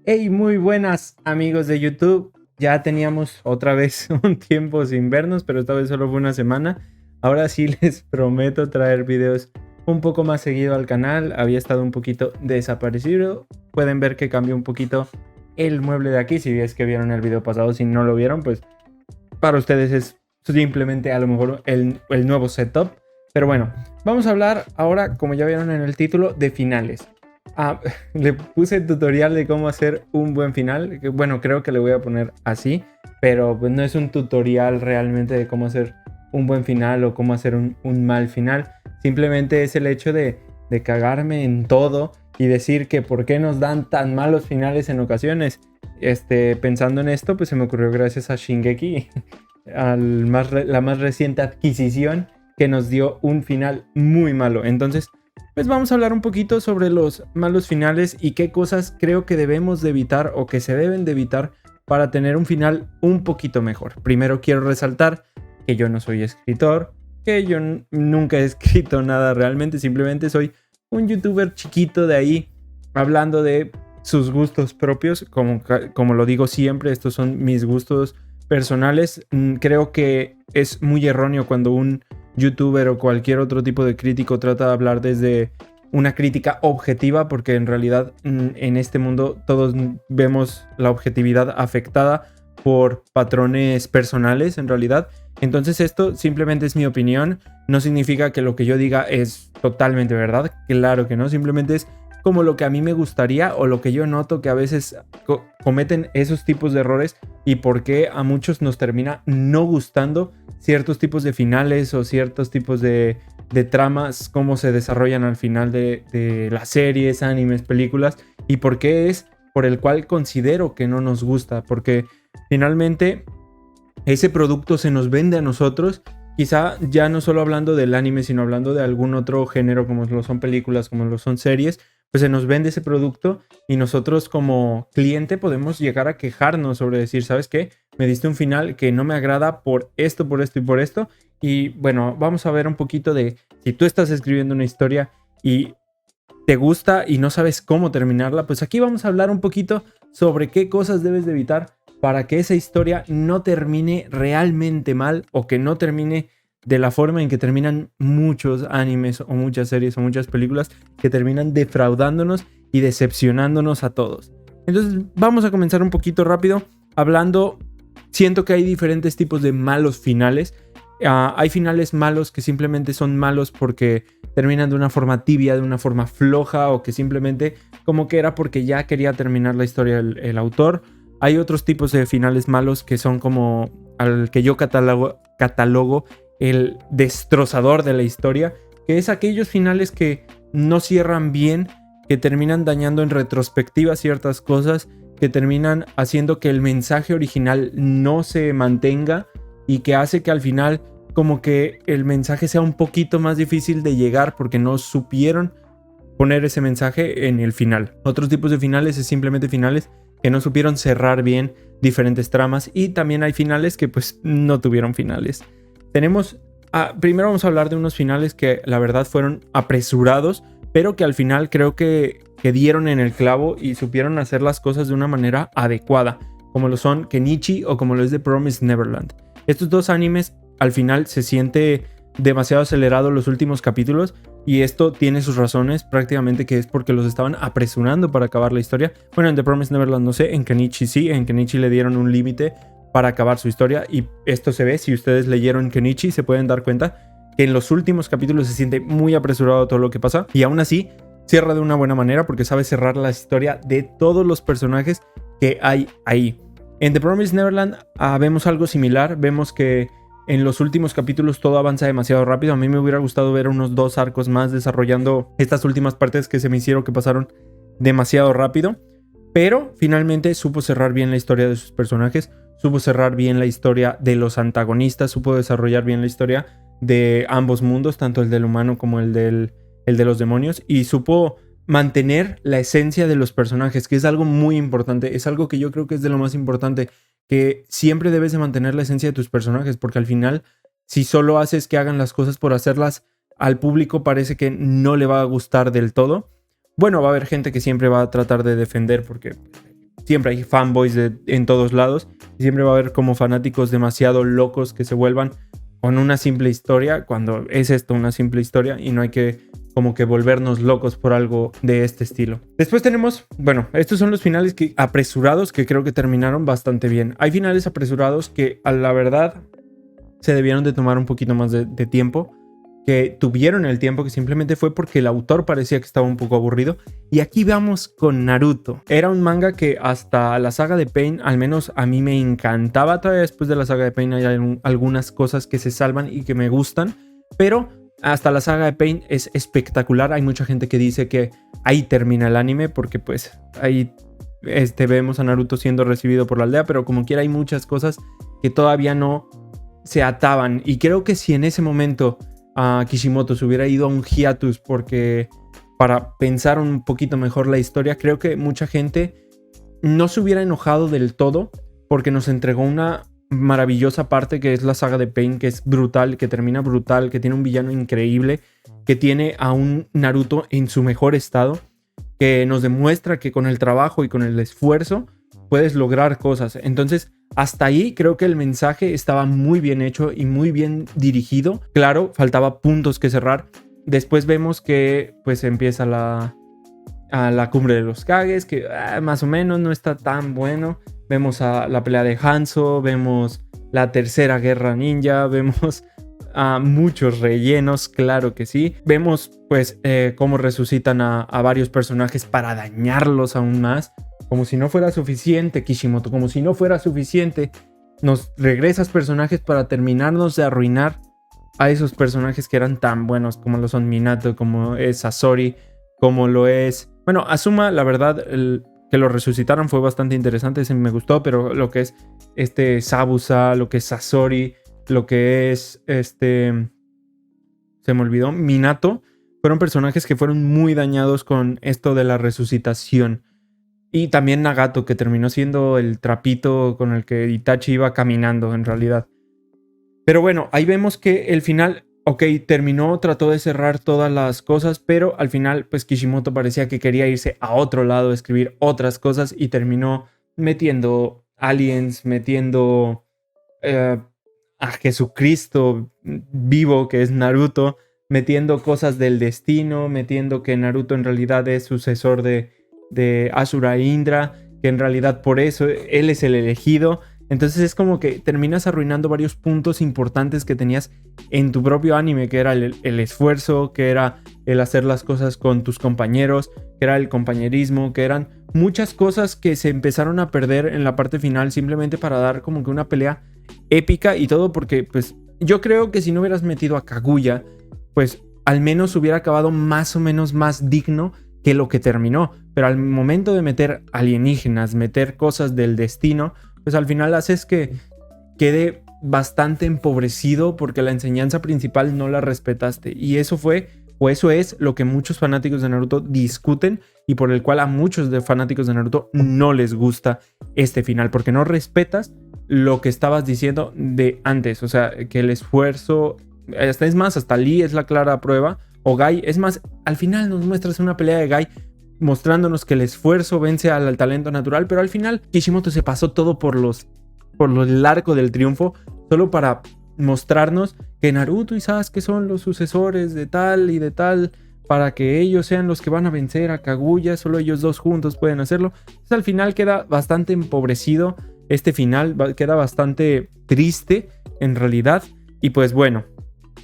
Hey, muy buenas amigos de YouTube. Ya teníamos otra vez un tiempo sin vernos, pero esta vez solo fue una semana. Ahora sí les prometo traer videos un poco más seguido al canal. Había estado un poquito desaparecido. Pueden ver que cambió un poquito el mueble de aquí. Si es que vieron el video pasado, si no lo vieron, pues para ustedes es simplemente a lo mejor el nuevo setup. Pero bueno, vamos a hablar ahora, como ya vieron en el título, de finales. Ah, le puse el tutorial de cómo hacer un buen final. Que, bueno, creo que le voy a poner así, pero pues no es un tutorial realmente de cómo hacer un buen final o cómo hacer un mal final. Simplemente es el hecho de cagarme en todo y decir que por qué nos dan tan malos finales en ocasiones. Pensando en esto, pues se me ocurrió gracias a Shingeki, la más reciente adquisición que nos dio un final muy malo. Entonces, pues vamos a hablar un poquito sobre los malos finales y qué cosas creo que debemos de evitar o que se deben de evitar para tener un final un poquito mejor. Primero quiero resaltar que yo no soy escritor, que yo nunca he escrito nada realmente, simplemente soy un youtuber chiquito de ahí hablando de sus gustos propios, como lo digo siempre, estos son mis gustos personales. Creo que es muy erróneo cuando un youtuber o cualquier otro tipo de crítico trata de hablar desde una crítica objetiva, porque en realidad en este mundo todos vemos la objetividad afectada por patrones personales en realidad. Entonces esto simplemente es mi opinión, no significa que lo que yo diga es totalmente verdad, claro que no, simplemente es como lo que a mí me gustaría o lo que yo noto que a veces cometen esos tipos de errores y por qué a muchos nos termina no gustando ciertos tipos de finales o ciertos tipos de tramas, cómo se desarrollan al final de las series, animes, películas, y por qué es por el cual considero que no nos gusta, porque finalmente ese producto se nos vende a nosotros, quizá ya no solo hablando del anime, sino hablando de algún otro género como lo son películas, como lo son series, pues se nos vende ese producto y nosotros como cliente podemos llegar a quejarnos sobre decir, ¿sabes qué? Me diste un final que no me agrada por esto, por esto y por esto. Y bueno, vamos a ver un poquito de si tú estás escribiendo una historia y te gusta y no sabes cómo terminarla, pues aquí vamos a hablar un poquito sobre qué cosas debes de evitar para que esa historia no termine realmente mal o que no termine de la forma en que terminan muchos animes o muchas series o muchas películas, que terminan defraudándonos y decepcionándonos a todos. Entonces vamos a comenzar un poquito rápido hablando. Siento que hay diferentes tipos de malos finales. Hay finales malos que simplemente son malos porque terminan de una forma tibia, de una forma floja, o que simplemente como que era porque ya quería terminar la historia el autor. Hay otros tipos de finales malos que son como al que yo catalogo el destrozador de la historia, que es aquellos finales que no cierran bien, que terminan dañando en retrospectiva ciertas cosas, que terminan haciendo que el mensaje original no se mantenga y que hace que al final como que el mensaje sea un poquito más difícil de llegar porque no supieron poner ese mensaje en el final. Otros tipos de finales es simplemente finales que no supieron cerrar bien diferentes tramas, y también hay finales que pues no tuvieron finales. Primero vamos a hablar de unos finales que la verdad fueron apresurados, pero que al final creo que dieron en el clavo y supieron hacer las cosas de una manera adecuada, como lo son Kenichi o como lo es The Promised Neverland. Estos dos animes al final se siente demasiado acelerado los últimos capítulos, y esto tiene sus razones, prácticamente que es porque los estaban apresurando para acabar la historia. Bueno, en The Promised Neverland no sé, en Kenichi sí, en Kenichi le dieron un límite para acabar su historia, y esto se ve, si ustedes leyeron Kenichi se pueden dar cuenta que en los últimos capítulos se siente muy apresurado todo lo que pasa, y aún así cierra de una buena manera porque sabe cerrar la historia de todos los personajes que hay ahí. En The Promised Neverland vemos algo similar, vemos que en los últimos capítulos todo avanza demasiado rápido. A mí me hubiera gustado ver unos 2 arcos más desarrollando estas últimas partes que se me hicieron que pasaron demasiado rápido, pero finalmente supo cerrar bien la historia de sus personajes, supo cerrar bien la historia de los antagonistas, supo desarrollar bien la historia de ambos mundos, tanto el del humano como el de los demonios, y supo mantener la esencia de los personajes, que es algo muy importante, es algo que yo creo que es de lo más importante, que siempre debes de mantener la esencia de tus personajes, porque al final, si solo haces que hagan las cosas por hacerlas, al público parece que no le va a gustar del todo. Bueno, va a haber gente que siempre va a tratar de defender porque siempre hay fanboys en todos lados. Y siempre va a haber como fanáticos demasiado locos que se vuelvan con una simple historia, cuando es esto una simple historia y no hay que como que volvernos locos por algo de este estilo. Después tenemos, bueno, estos son los finales apresurados que creo que terminaron bastante bien. Hay finales apresurados que a la verdad se debieron de tomar un poquito más de tiempo, que tuvieron el tiempo, que simplemente fue porque el autor parecía que estaba un poco aburrido. Y aquí vamos con Naruto. Era un manga que hasta la saga de Pain, al menos a mí me encantaba. Todavía después de la saga de Pain hay algunas cosas que se salvan y que me gustan, pero hasta la saga de Pain es espectacular. Hay mucha gente que dice que ahí termina el anime, porque pues ahí vemos a Naruto siendo recibido por la aldea, pero como quiera hay muchas cosas que todavía no se ataban. Y creo que si en ese momento Kishimoto se hubiera ido a un hiatus para pensar un poquito mejor la historia, creo que mucha gente no se hubiera enojado del todo, porque nos entregó una maravillosa parte que es la saga de Pain, que es brutal, que termina brutal, que tiene un villano increíble, que tiene a un Naruto en su mejor estado, que nos demuestra que con el trabajo y con el esfuerzo puedes lograr cosas. Entonces, hasta ahí creo que el mensaje estaba muy bien hecho y muy bien dirigido. Claro, faltaba puntos que cerrar. Después vemos que pues empieza la cumbre de los Kages, que más o menos no está tan bueno. Vemos a la pelea de Hanzo, vemos la tercera guerra ninja, vemos a muchos rellenos, claro que sí. Vemos pues cómo resucitan a varios personajes para dañarlos aún más. Como si no fuera suficiente, Kishimoto, como si no fuera suficiente, nos regresas personajes para terminarnos de arruinar a esos personajes que eran tan buenos, como lo son Minato, como es Sasori, como lo es... Bueno, Azuma, la verdad, que lo resucitaron fue bastante interesante, ese me gustó, pero lo que es Zabuza, lo que es Sasori, lo que es se me olvidó, Minato, fueron personajes que fueron muy dañados con esto de la resucitación. Y también Nagato, que terminó siendo el trapito con el que Itachi iba caminando en realidad. Pero bueno, ahí vemos que el final, ok, terminó, trató de cerrar todas las cosas, pero al final pues Kishimoto parecía que quería irse a otro lado, escribir otras cosas, y terminó metiendo aliens, metiendo a Jesucristo vivo, que es Naruto, metiendo cosas del destino, metiendo que Naruto en realidad es sucesor de Asura Indra, que en realidad por eso él es el elegido. Entonces es como que terminas arruinando varios puntos importantes que tenías en tu propio anime, que era el esfuerzo, que era el hacer las cosas con tus compañeros, que era el compañerismo, que eran muchas cosas que se empezaron a perder en la parte final simplemente para dar como que una pelea épica y todo, porque pues yo creo que si no hubieras metido a Kaguya, pues al menos hubiera acabado más o menos más digno que lo que terminó. Pero al momento de meter alienígenas, meter cosas del destino, pues al final haces que quede bastante empobrecido, porque la enseñanza principal no la respetaste. Y eso fue, o eso es lo que muchos fanáticos de Naruto discuten, y por el cual a muchos de fanáticos de Naruto no les gusta este final, porque no respetas lo que estabas diciendo de antes. O sea, que el esfuerzo, es más, hasta Lee es la clara prueba, o Guy, es más, al final nos muestras una pelea de Guy mostrándonos que el esfuerzo vence al talento natural, pero al final Kishimoto se pasó todo por el arco del triunfo, solo para mostrarnos que Naruto y Sasuke son los sucesores de tal y de tal, para que ellos sean los que van a vencer a Kaguya, solo ellos dos juntos pueden hacerlo. Entonces al final queda bastante empobrecido este final, queda bastante triste en realidad, y pues bueno,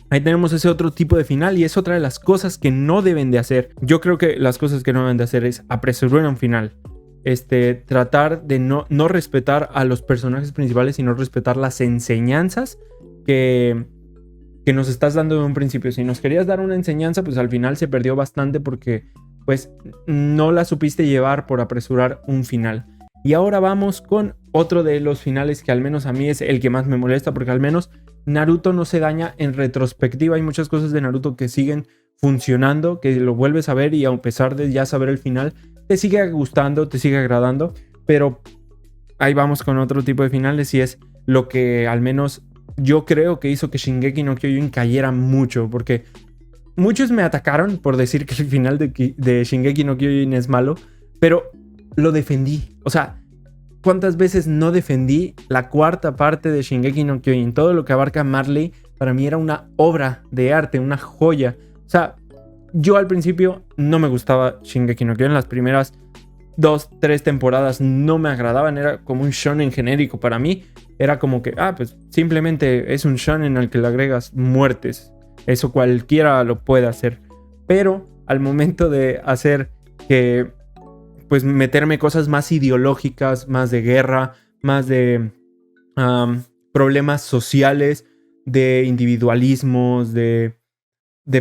ahí tenemos ese otro tipo de final, y es otra de las cosas que no deben de hacer. Yo creo que las cosas que no deben de hacer es apresurar un final. Tratar de no respetar a los personajes principales, sino respetar las enseñanzas que nos estás dando de un principio. Si nos querías dar una enseñanza, pues al final se perdió bastante, porque pues no la supiste llevar por apresurar un final. Y ahora vamos con otro de los finales que al menos a mí es el que más me molesta, porque al menos Naruto no se daña en retrospectiva. Hay muchas cosas de Naruto que siguen funcionando, que lo vuelves a ver y a pesar de ya saber el final, te sigue gustando, te sigue agradando. Pero ahí vamos con otro tipo de finales, y es lo que al menos yo creo que hizo que Shingeki no Kyojin cayera mucho, porque muchos me atacaron por decir que el final de Shingeki no Kyojin es malo, pero lo defendí. O sea, ¿Cuántas veces no defendí la cuarta parte de Shingeki no Kyojin? Todo lo que abarca Marley para mí era una obra de arte, una joya. O sea, yo al principio no me gustaba Shingeki no Kyojin. Las primeras 2-3 temporadas no me agradaban. Era como un shonen genérico para mí. Era como que, pues simplemente es un shonen al que le agregas muertes. Eso cualquiera lo puede hacer. Pero al momento de hacer que, pues meterme cosas más ideológicas, más de guerra, más de problemas sociales, de individualismos, de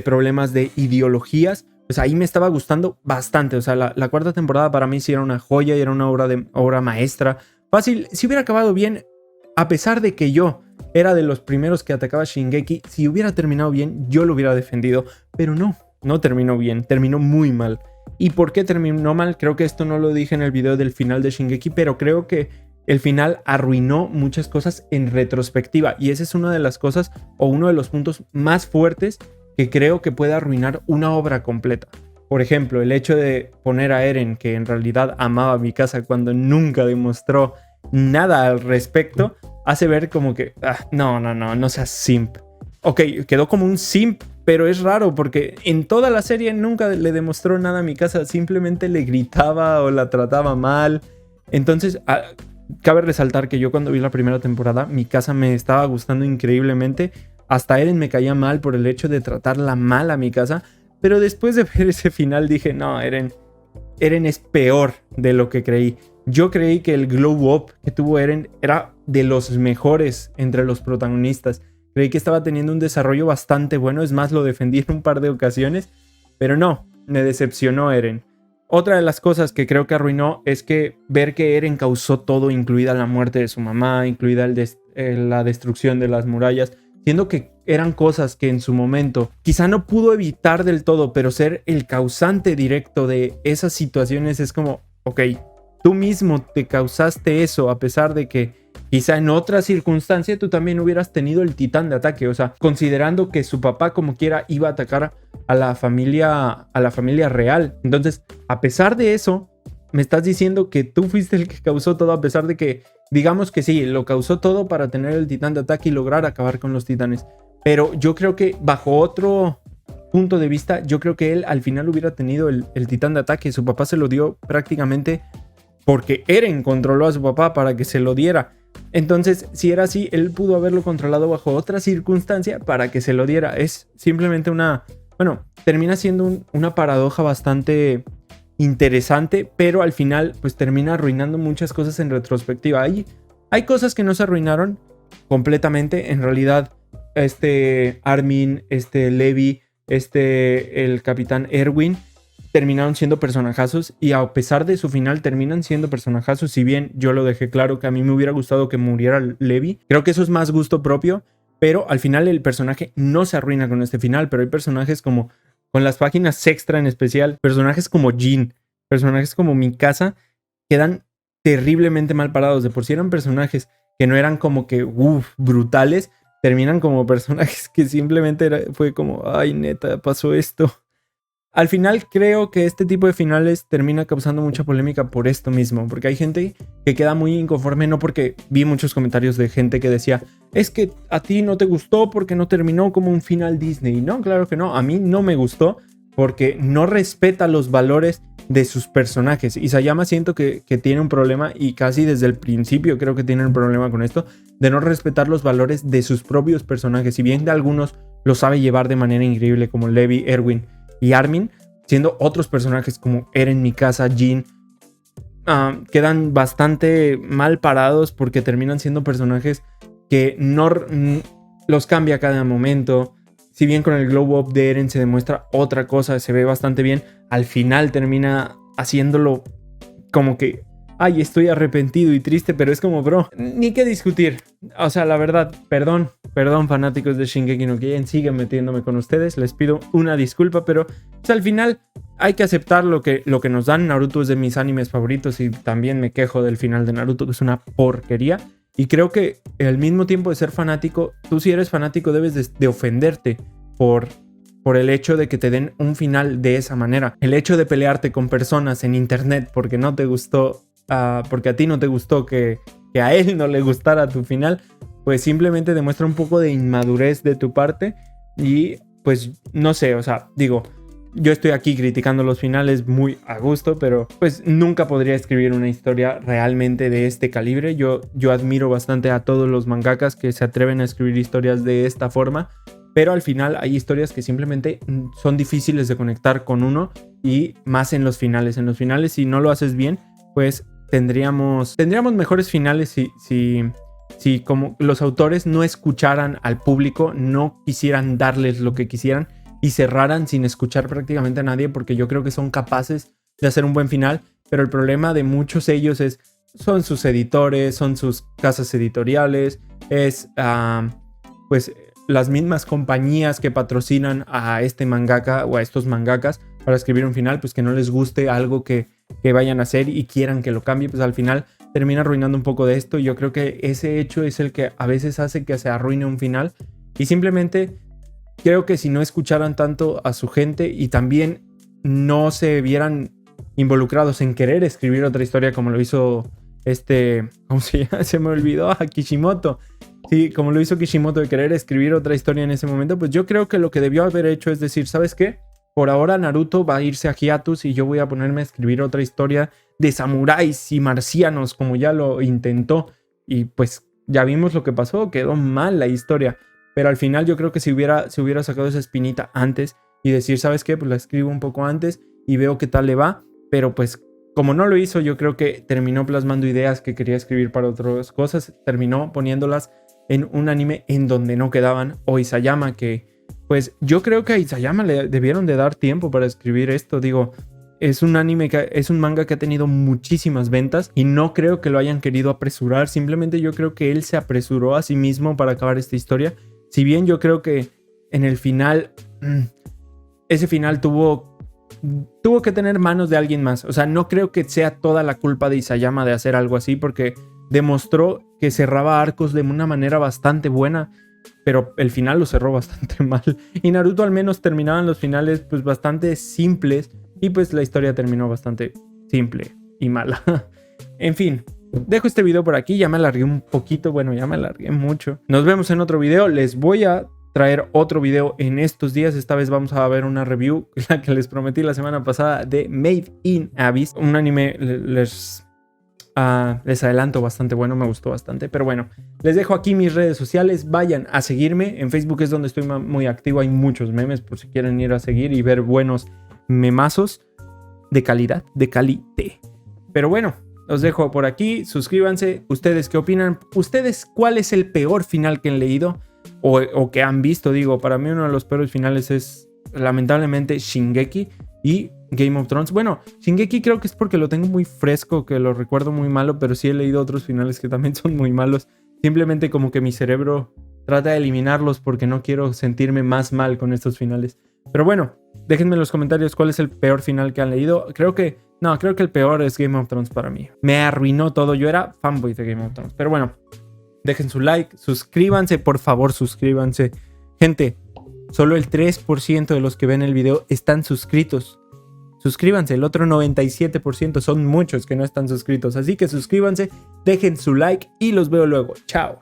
problemas de ideologías, pues ahí me estaba gustando bastante. O sea, la cuarta temporada para mí sí era una joya y era una obra maestra. Fácil, si hubiera acabado bien, a pesar de que yo era de los primeros que atacaba Shingeki, si hubiera terminado bien, yo lo hubiera defendido. Pero no terminó bien, terminó muy mal. ¿Y por qué terminó mal? Creo que esto no lo dije en el video del final de Shingeki, pero creo que el final arruinó muchas cosas en retrospectiva. Y esa es una de las cosas o uno de los puntos más fuertes que creo que puede arruinar una obra completa. Por ejemplo, el hecho de poner a Eren, que en realidad amaba Mikasa cuando nunca demostró nada al respecto, hace ver como que, no seas simp. Ok, quedó como un simp, pero es raro porque en toda la serie nunca le demostró nada a Mikasa, simplemente le gritaba o la trataba mal. Entonces, cabe resaltar que yo cuando vi la primera temporada, Mikasa me estaba gustando increíblemente. Hasta Eren me caía mal por el hecho de tratarla mal a Mikasa, pero después de ver ese final dije, no, Eren es peor de lo que creí. Yo creí que el glow up que tuvo Eren era de los mejores entre los protagonistas. Creí que estaba teniendo un desarrollo bastante bueno, es más, lo defendí en un par de ocasiones, pero no, me decepcionó Eren. Otra de las cosas que creo que arruinó es que ver que Eren causó todo, incluida la muerte de su mamá, incluida la destrucción de las murallas, siendo que eran cosas que en su momento quizá no pudo evitar del todo, pero ser el causante directo de esas situaciones es como, ok, tú mismo te causaste eso, a pesar de que quizá en otra circunstancia tú también hubieras tenido el titán de ataque. O sea, considerando que su papá como quiera iba a atacar a la familia real. Entonces, a pesar de eso, me estás diciendo que tú fuiste el que causó todo, a pesar de que, digamos que sí, lo causó todo para tener el titán de ataque y lograr acabar con los titanes. Pero yo creo que bajo otro punto de vista, yo creo que él al final hubiera tenido el titán de ataque. Su papá se lo dio prácticamente porque Eren controló a su papá para que se lo diera. Entonces, si era así, él pudo haberlo controlado bajo otra circunstancia para que se lo diera. Es simplemente termina siendo una paradoja bastante interesante, pero al final pues termina arruinando muchas cosas en retrospectiva. Hay cosas que no se arruinaron completamente. En realidad, Armin, Levi, el capitán Erwin terminaron siendo personajazos, y a pesar de su final terminan siendo personajazos. Si bien yo lo dejé claro que a mí me hubiera gustado que muriera Levi, creo que eso es más gusto propio, pero al final el personaje no se arruina con este final. Pero hay personajes como, con las páginas extra en especial, personajes como Jin, personajes como Mikasa, quedan terriblemente mal parados. De por sí eran personajes que no eran como que brutales, terminan como personajes que simplemente fue como, ay, neta, pasó esto. Al final creo que este tipo de finales termina causando mucha polémica por esto mismo, porque hay gente que queda muy inconforme, no porque vi muchos comentarios de gente que decía, es que a ti no te gustó porque no terminó como un final Disney. No, claro que no, a mí no me gustó porque no respeta los valores de sus personajes. Isayama siento que tiene un problema, y casi desde el principio creo que tiene un problema con esto, de no respetar los valores de sus propios personajes. Si bien de algunos lo sabe llevar de manera increíble, como Levi, Erwin y Armin, siendo otros personajes como Eren, Mikasa, Jin, quedan bastante mal parados porque terminan siendo personajes que no los cambia a cada momento. Si bien con el glow up de Eren se demuestra otra cosa, se ve bastante bien, al final termina haciéndolo como que, ay, estoy arrepentido y triste, pero es como, bro, ni qué discutir. O sea, la verdad, perdón fanáticos de Shingeki no Kyojin, sigan metiéndome con ustedes, les pido una disculpa, pero pues, al final hay que aceptar lo que nos dan. Naruto es de mis animes favoritos y también me quejo del final de Naruto, que es una porquería. Y creo que al mismo tiempo de ser fanático, tú, si eres fanático, debes de ofenderte por el hecho de que te den un final de esa manera. El hecho de pelearte con personas en internet porque no te gustó porque a ti no te gustó que a él no le gustara tu final, pues simplemente demuestra un poco de inmadurez de tu parte. Y pues no sé, o sea, digo, yo estoy aquí criticando los finales muy a gusto, pero pues nunca podría escribir una historia realmente de este calibre. Yo admiro bastante a todos los mangakas que se atreven a escribir historias de esta forma, pero al final hay historias que simplemente son difíciles de conectar con uno, y más en los finales. En los finales, si no lo haces bien, pues tendríamos mejores finales si como los autores no escucharan al público, no quisieran darles lo que quisieran y cerraran sin escuchar prácticamente a nadie, porque yo creo que son capaces de hacer un buen final. Pero el problema de muchos de ellos son sus editores, son sus casas editoriales, pues las mismas compañías que patrocinan a este mangaka o a estos mangakas para escribir un final, pues que no les guste algo que vayan a hacer y quieran que lo cambie, pues al final termina arruinando un poco de esto. Y yo creo que ese hecho es el que a veces hace que se arruine un final. Y simplemente creo que si no escucharan tanto a su gente y también no se vieran involucrados en querer escribir otra historia como lo hizo ¿cómo se llama? Se me olvidó, Kishimoto. Sí, como lo hizo Kishimoto, de querer escribir otra historia en ese momento, pues yo creo que lo que debió haber hecho es decir, ¿sabes qué? Por ahora Naruto va a irse a hiatus y yo voy a ponerme a escribir otra historia de samuráis y marcianos, como ya lo intentó. Y pues ya vimos lo que pasó, quedó mal la historia. Pero al final yo creo que si hubiera sacado esa espinita antes y decir, ¿sabes qué? Pues la escribo un poco antes y veo qué tal le va. Pero pues como no lo hizo, yo creo que terminó plasmando ideas que quería escribir para otras cosas. Terminó poniéndolas en un anime en donde no quedaban. O Isayama, que pues yo creo que a Isayama le debieron de dar tiempo para escribir esto. Digo, es un manga que ha tenido muchísimas ventas y no creo que lo hayan querido apresurar. Simplemente yo creo que él se apresuró a sí mismo para acabar esta historia. Si bien yo creo que en el final, ese final tuvo que tener manos de alguien más. O sea, no creo que sea toda la culpa de Isayama de hacer algo así, porque demostró que cerraba arcos de una manera bastante buena, pero el final lo cerró bastante mal. Y Naruto al menos terminaban los finales pues bastante simples, y pues la historia terminó bastante simple y mala. En fin, dejo este video por aquí. Ya me alargué un poquito, bueno, ya me alargué mucho. Nos vemos en otro video. Les voy a traer otro video en estos días. Esta vez vamos a ver una review, la que les prometí la semana pasada, de Made in Abyss, un anime. Les adelanto, bastante bueno, me gustó bastante. Pero bueno, les dejo aquí mis redes sociales. Vayan a seguirme. En Facebook es donde estoy muy activo. Hay muchos memes por si quieren ir a seguir y ver buenos memazos de calidad, de calité. Pero bueno, los dejo por aquí. Suscríbanse. ¿Ustedes qué opinan? ¿Ustedes cuál es el peor final que han leído o que han visto? Digo, para mí uno de los peores finales es lamentablemente Shingeki y Game of Thrones. Bueno, Shingeki creo que es porque lo tengo muy fresco, que lo recuerdo muy malo, pero sí he leído otros finales que también son muy malos. Simplemente como que mi cerebro trata de eliminarlos porque no quiero sentirme más mal con estos finales. Pero bueno, déjenme en los comentarios cuál es el peor final que han leído. Creo que el peor es Game of Thrones para mí. Me arruinó todo. Yo era fanboy de Game of Thrones. Pero bueno, dejen su like, suscríbanse, por favor, suscríbanse. Gente, solo el 3% de los que ven el video están suscritos. Suscríbanse, el otro 97% son muchos que no están suscritos. Así que suscríbanse, dejen su like y los veo luego. Chao.